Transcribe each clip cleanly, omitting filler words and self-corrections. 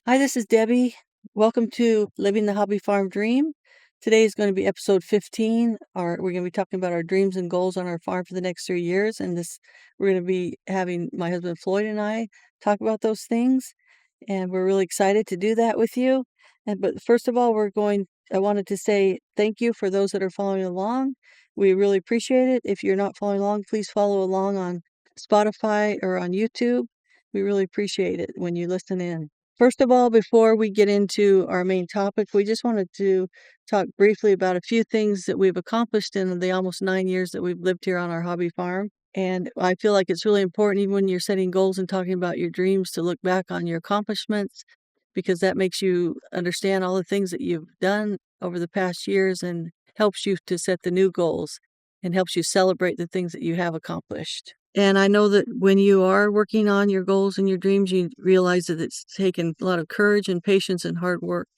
Hi, this is Debbie. Welcome to Living the Hobby Farm Dream. Today is going to be episode 15. We're going to be talking about our dreams and goals on our farm for the next 3 years. And we're going to be having my husband Floyd and I talk about those things. And we're really excited to do that with you. But first of all, I wanted to say thank you for those that are following along. We really appreciate it. If you're not following along, please follow along on Spotify or on YouTube. We really appreciate it when you listen in. First of all, before we get into our main topic, we just wanted to talk briefly about a few things that we've accomplished in the almost 9 years that we've lived here on our hobby farm. And I feel like it's really important, even when you're setting goals and talking about your dreams, to look back on your accomplishments, because that makes you understand all the things that you've done over the past years and helps you to set the new goals and helps you celebrate the things that you have accomplished. And I know that when you are working on your goals and your dreams, you realize that it's taken a lot of courage and patience and hard work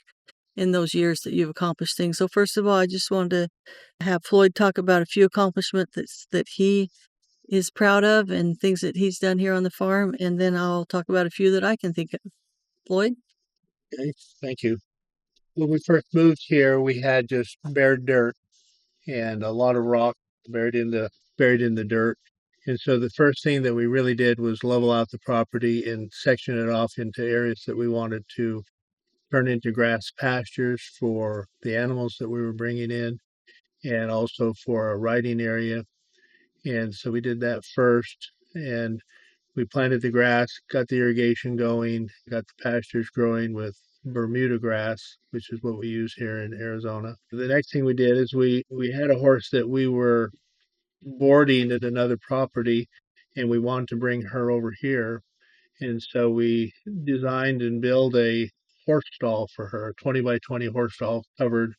in those years that you've accomplished things. So first of all, I just wanted to have Floyd talk about a few accomplishments that he is proud of and things that he's done here on the farm, and then I'll talk about a few that I can think of. Floyd? Okay, thank you. When we first moved here, we had just bare dirt and a lot of rock buried in the dirt. And so the first thing that we really did was level out the property and section it off into areas that we wanted to turn into grass pastures for the animals that we were bringing in and also for a riding area. And so we did that first, and we planted the grass, got the irrigation going, got the pastures growing with Bermuda grass, which is what we use here in Arizona. The next thing we did is we had a horse that we were boarding at another property, and we wanted to bring her over here. And so we designed and built a horse stall for her, a 20 by 20 horse stall covered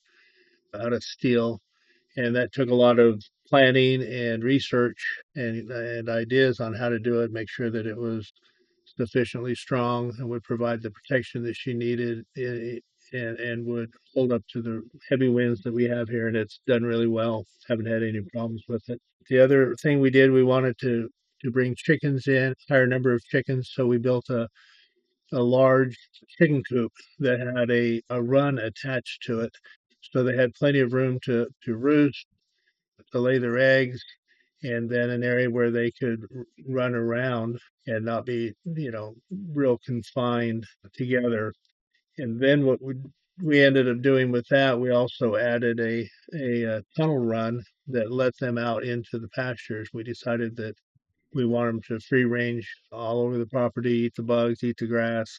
out of steel, and that took a lot of planning and research and ideas on how to do it, make sure that it was sufficiently strong and would provide the protection that she needed, and would hold up to the heavy winds that we have here. And it's done really well. Haven't had any problems with it. The other thing we did, we wanted to bring chickens in, higher number of chickens, so we built a large chicken coop that had a run attached to it. So they had plenty of room to roost, to lay their eggs, and then an area where they could run around and not be, real confined together. And then we ended up doing with that, we also added a tunnel run that let them out into the pastures. We decided that we want them to free range all over the property, eat the bugs, eat the grass,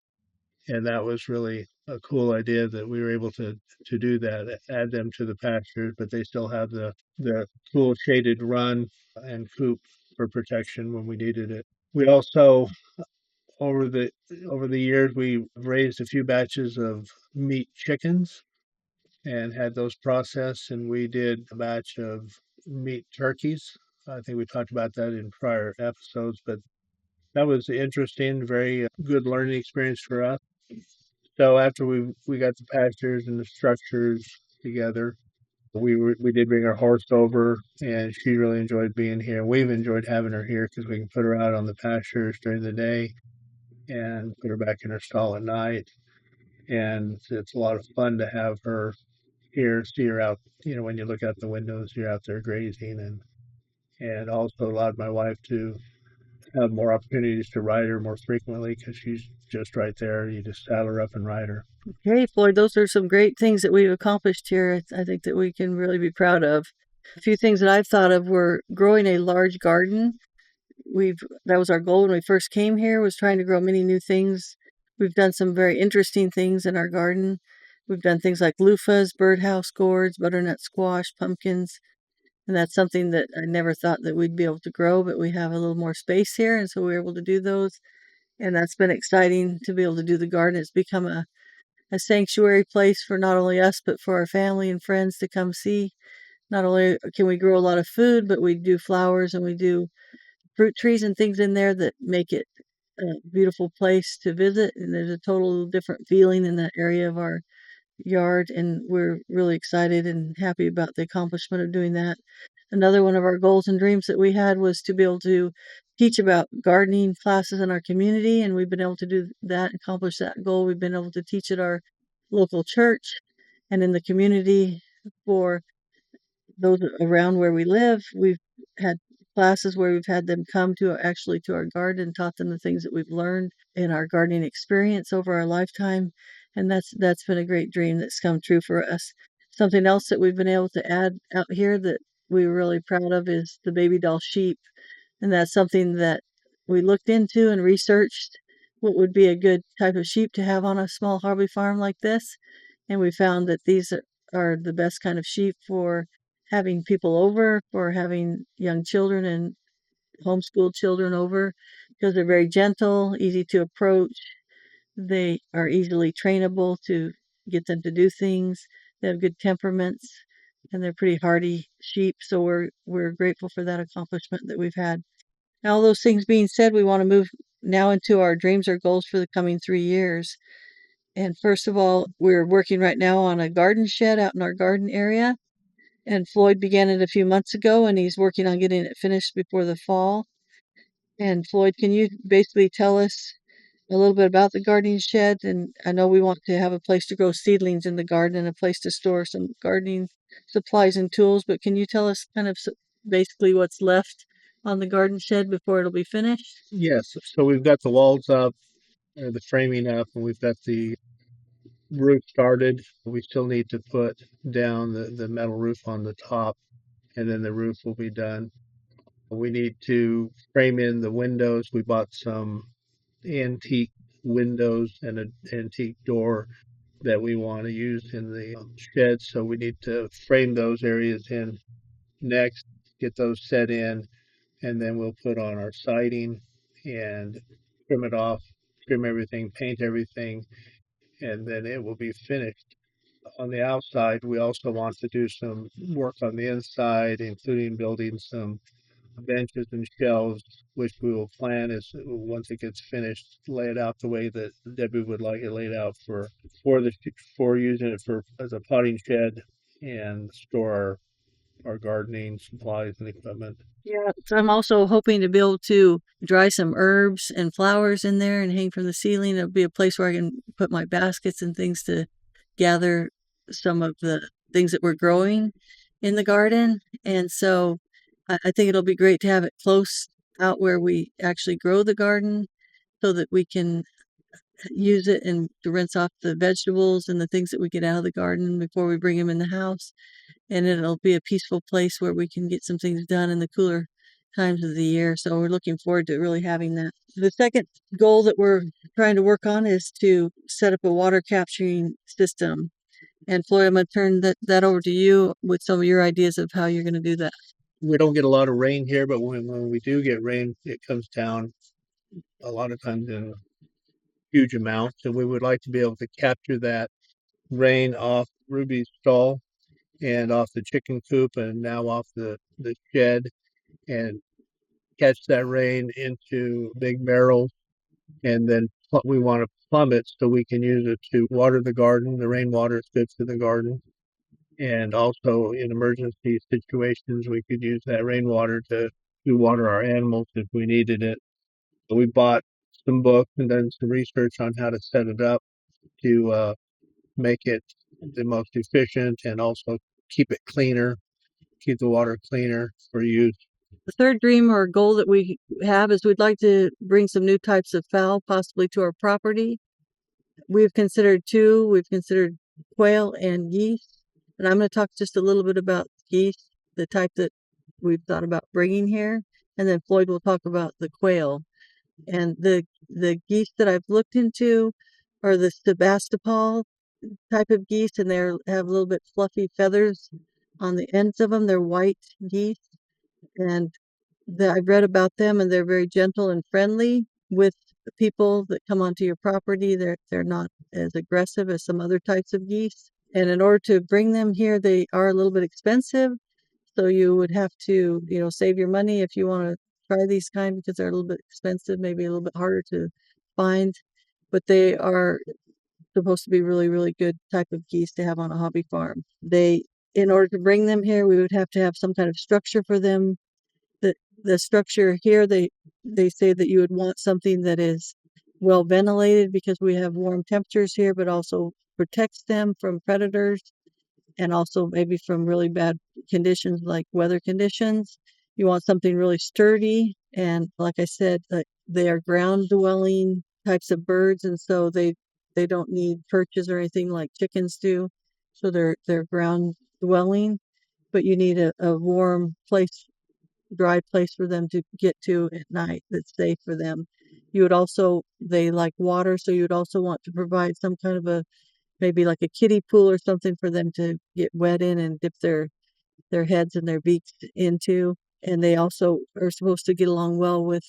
and that was really a cool idea that we were able to do that, add them to the pastures, but they still have the cool shaded run and coop for protection when we needed it. We also over the over the years we raised a few batches of meat chickens and had those processed, and we did a batch of meat turkeys. I think we talked about that in prior episodes, but that was interesting, very good learning experience for us. So after we got the pastures and the structures together, we did bring our horse over, and she really enjoyed being here. We've enjoyed having her here because we can put her out on the pastures during the day and put her back in her stall at night. And it's a lot of fun to have her here, see her out. When you look out the windows, you're out there grazing, and also allowed my wife to have more opportunities to ride her more frequently because she's just right there. You just saddle her up and ride her. Okay, Floyd, those are some great things that we've accomplished here. I think that we can really be proud of. A few things that I've thought of were growing a large garden. That was our goal when we first came here, was trying to grow many new things. We've done some very interesting things in our garden. We've done things like loofahs, birdhouse gourds, butternut squash, pumpkins, and that's something that I never thought that we'd be able to grow, but we have a little more space here, and so we were able to do those. And that's been exciting to be able to do the garden. It's become a sanctuary place for not only us, but for our family and friends to come see. Not only can we grow a lot of food, but we do flowers and we do fruit trees and things in there that make it a beautiful place to visit. And there's a total different feeling in that area of our yard. And we're really excited and happy about the accomplishment of doing that. Another one of our goals and dreams that we had was to be able to teach about gardening classes in our community, and we've been able to do that, accomplish that goal. We've been able to teach at our local church and in the community for those around where we live. We've had classes where we've had them come to actually to our garden, taught them the things that we've learned in our gardening experience over our lifetime, and that's been a great dream that's come true for us. Something else that we've been able to add out here that we're really proud of is the baby doll sheep, and that's something that we looked into and researched what would be a good type of sheep to have on a small hobby farm like this, and we found that these are the best kind of sheep for having people over, for having young children and homeschooled children over, because they're very gentle, easy to approach. They are easily trainable to get them to do things. They have good temperaments, and they're pretty hardy sheep. So we're grateful for that accomplishment that we've had. Now, all those things being said, we want to move now into our dreams or goals for the coming 3 years. And first of all, we're working right now on a garden shed out in our garden area. And Floyd began it a few months ago, and he's working on getting it finished before the fall. And Floyd, can you basically tell us a little bit about the gardening shed? And I know we want to have a place to grow seedlings in the garden and a place to store some gardening supplies and tools, but can you tell us kind of basically what's left on the garden shed before it'll be finished? Yes, so we've got the walls up, the framing up, and we've got the roof started. We still need to put down the metal roof on the top, and then the roof will be done. We need to frame in the windows. We bought some antique windows and an antique door that we want to use in the shed. So we need to frame those areas in next, get those set in, and then we'll put on our siding and trim it off, trim everything, paint everything, and then it will be finished. On the outside, we also want to do some work on the inside, including building some benches and shelves, which we will plan as once it gets finished, lay it out the way that Debbie would like it laid out for the for using it for as a potting shed and store our gardening supplies and equipment. Yeah, so I'm also hoping to be able to dry some herbs and flowers in there and hang from the ceiling. It'll be a place where I can put my baskets and things to gather some of the things that we're growing in the garden. And so I think it'll be great to have it close out where we actually grow the garden so that we can use it and to rinse off the vegetables and the things that we get out of the garden before we bring them in the house. And it'll be a peaceful place where we can get some things done in the cooler times of the year. So we're looking forward to really having that. The second goal that we're trying to work on is to set up a water capturing system. And Floyd, I'm going to turn that over to you with some of your ideas of how you're going to do that. We don't get a lot of rain here, but when we do get rain, it comes down a lot of times in huge amounts, and we would like to be able to capture that rain off Ruby's stall and off the chicken coop and now off the shed and catch that rain into big barrels, and then we want to plumb it so we can use it to water the garden. The rainwater is good for the garden. And also in emergency situations, we could use that rainwater to water our animals if we needed it. So we bought some books and done some research on how to set it up to make it the most efficient and also keep it cleaner, keep the water cleaner for use. The third dream or goal that we have is we'd like to bring some new types of fowl possibly to our property. We've considered two. We've considered quail and geese. And I'm going to talk just a little bit about geese, the type that we've thought about bringing here. And then Floyd will talk about the quail. And the geese that I've looked into are the Sebastopol type of geese, and they have a little bit fluffy feathers on the ends of them. They're white geese, and I've read about them, and they're very gentle and friendly with the people that come onto your property. They're not as aggressive as some other types of geese. And in order to bring them here, they are a little bit expensive. So you would have to, save your money if you want to try these kind because they're a little bit expensive, maybe a little bit harder to find. But they are supposed to be really, really good type of geese to have on a hobby farm. They in order to bring them here, we would have to have some kind of structure for them. The structure here, they say that you would want something that is well ventilated because we have warm temperatures here, but also protects them from predators and also maybe from really bad conditions like weather conditions. You want something really sturdy, and like I said, they are ground dwelling types of birds, and so they don't need perches or anything like chickens do. So they're ground dwelling, but you need a warm place, dry place for them to get to at night that's safe for them. You would also, they like water, so you would also want to provide some kind of a, maybe like a kiddie pool or something for them to get wet in and dip their heads and their beaks into. And they also are supposed to get along well with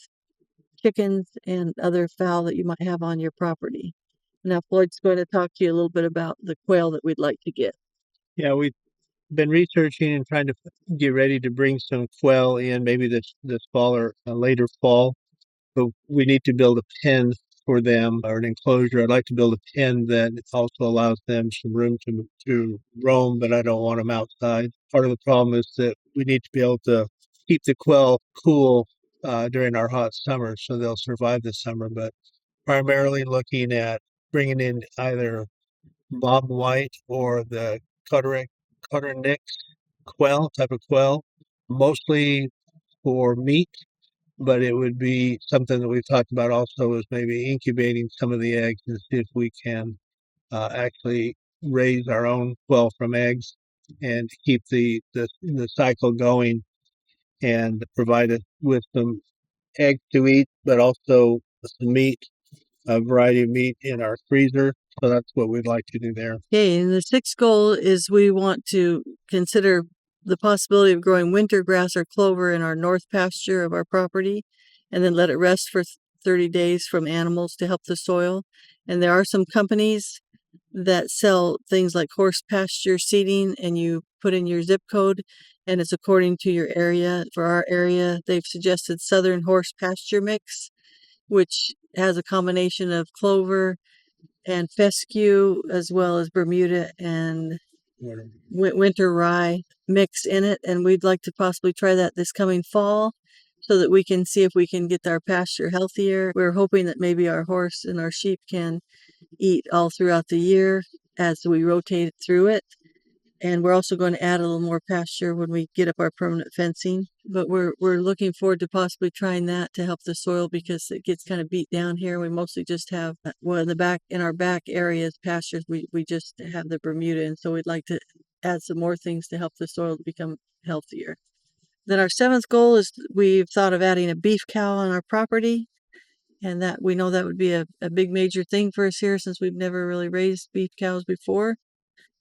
chickens and other fowl that you might have on your property. Now, Floyd's going to talk to you a little bit about the quail that we'd like to get. Yeah, we've been researching and trying to get ready to bring some quail in, maybe this fall or later fall. But we need to build a pen for them or an enclosure. I'd like to build a pen that also allows them some room to roam, but I don't want them outside. Part of the problem is that we need to be able to keep the quail cool during our hot summer so they'll survive the summer. But primarily looking at bringing in either bob white or the Cutternick's quail type of quail, mostly for meat, but it would be something that we've talked about also is maybe incubating some of the eggs and see if we can actually raise our own quail from eggs and keep the cycle going and provide us with some eggs to eat, but also some meat, a variety of meat in our freezer. So that's what we'd like to do there. Okay, and the sixth goal is we want to consider the possibility of growing winter grass or clover in our north pasture of our property and then let it rest for 30 days from animals to help the soil. And there are some companies that sell things like horse pasture seeding, and you put in your zip code and it's according to your area. For our area, they've suggested Southern Horse Pasture Mix, which has a combination of clover and fescue as well as Bermuda and winter rye mix in it. And we'd like to possibly try that this coming fall so that we can see if we can get our pasture healthier. We're hoping that maybe our horse and our sheep can eat all throughout the year as we rotate through it. And we're also going to add a little more pasture when we get up our permanent fencing. But we're looking forward to possibly trying that to help the soil because it gets kind of beat down here. We mostly just have, well, in our back areas, pastures, we just have the Bermuda. And so we'd like to add some more things to help the soil become healthier. Then our seventh goal is we've thought of adding a beef cow on our property. And that we know that would be a big major thing for us here since we've never really raised beef cows before.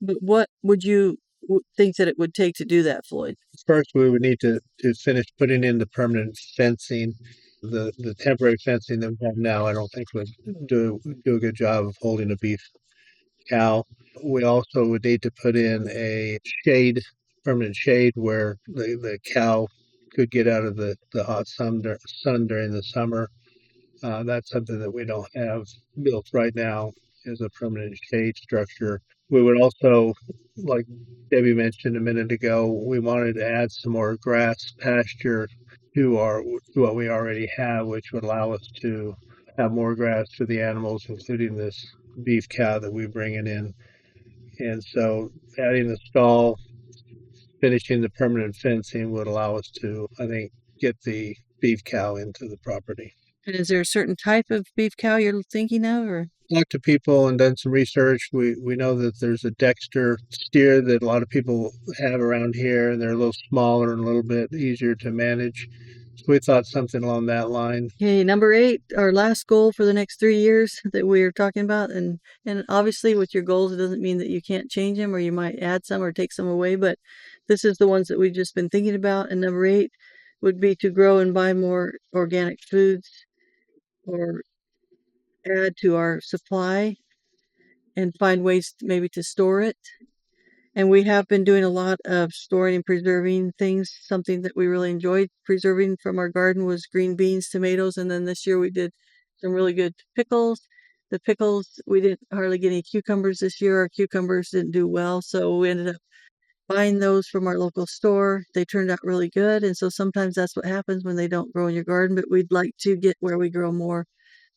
But what would you think that it would take to do that, Floyd? First, we would need to finish putting in the permanent fencing. The temporary fencing that we have now, I don't think would do a good job of holding a beef cow. We also would need to put in a shade, permanent shade where the cow could get out of the hot sun during the summer. That's something that we don't have built right now is a permanent shade structure. We would also, like Debbie mentioned a minute ago, we wanted to add some more grass pasture to what we already have, which would allow us to have more grass for the animals, including this beef cow that we bring in. And so adding the stall, finishing the permanent fencing would allow us to, I think, get the beef cow into the property. And is there a certain type of beef cow you're thinking of, or? Talked to people and done some research. We know that there's a Dexter steer that a lot of people have around here, and they're a little smaller and a little bit easier to manage. So we thought something along that line. Okay, number 8, our last goal for the next 3 years that we're talking about, and obviously with your goals, it doesn't mean that you can't change them or you might add some or take some away, but this is the ones that we've just been thinking about. And number 8 would be to grow and buy more organic foods or add to our supply and find ways maybe to store it. And we have been doing a lot of storing and preserving things. Something that we really enjoyed preserving from our garden was green beans, tomatoes, and then this year we did some really good pickles. The pickles, we didn't hardly get any cucumbers this year. Our cucumbers didn't do well, so we ended up buying those from our local store. They turned out really good, and so sometimes that's what happens when they don't grow in your garden, but we'd like to get where we grow more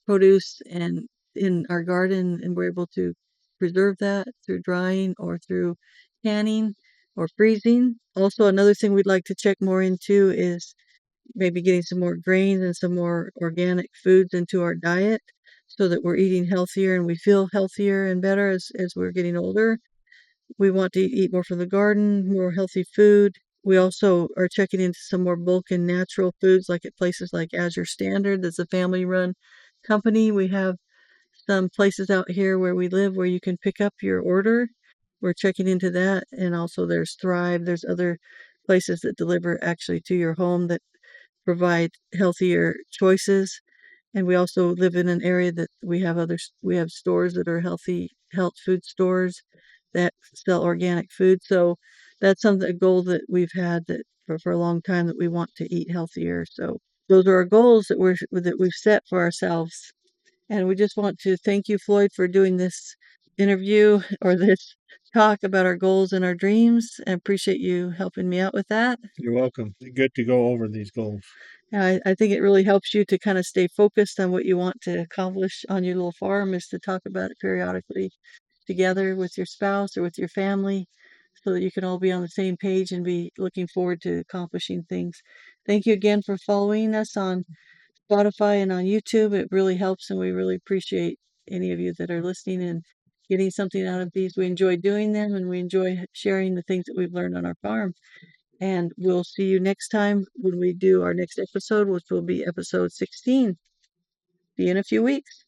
produce and in our garden, and we're able to preserve that through drying or through canning or freezing. Also, another thing we'd like to check more into is maybe getting some more grains and some more organic foods into our diet so that we're eating healthier and we feel healthier and better as we're getting older. We want to eat more from the garden, more healthy food. We also are checking into some more bulk and natural foods like at places like Azure Standard. That's a family run company. We have some places out here where we live where you can pick up your order. We're checking into that. And also there's Thrive. There's other places that deliver actually to your home that provide healthier choices. And we also live in an area that we have stores that are healthy health food stores that sell organic food. So that's something a goal that we've had that for a long time that we want to eat healthier. So those are our goals that we've set for ourselves. And we just want to thank you, Floyd, for doing this interview or this talk about our goals and our dreams. I appreciate you helping me out with that. You're welcome. Good to go over these goals. I think it really helps you to kind of stay focused on what you want to accomplish on your little farm is to talk about it periodically together with your spouse or with your family so that you can all be on the same page and be looking forward to accomplishing things. Thank you again for following us on Spotify and on YouTube. It really helps, and we really appreciate any of you that are listening and getting something out of these. We enjoy doing them, and we enjoy sharing the things that we've learned on our farm. And we'll see you next time when we do our next episode, which will be episode 16. See you in a few weeks.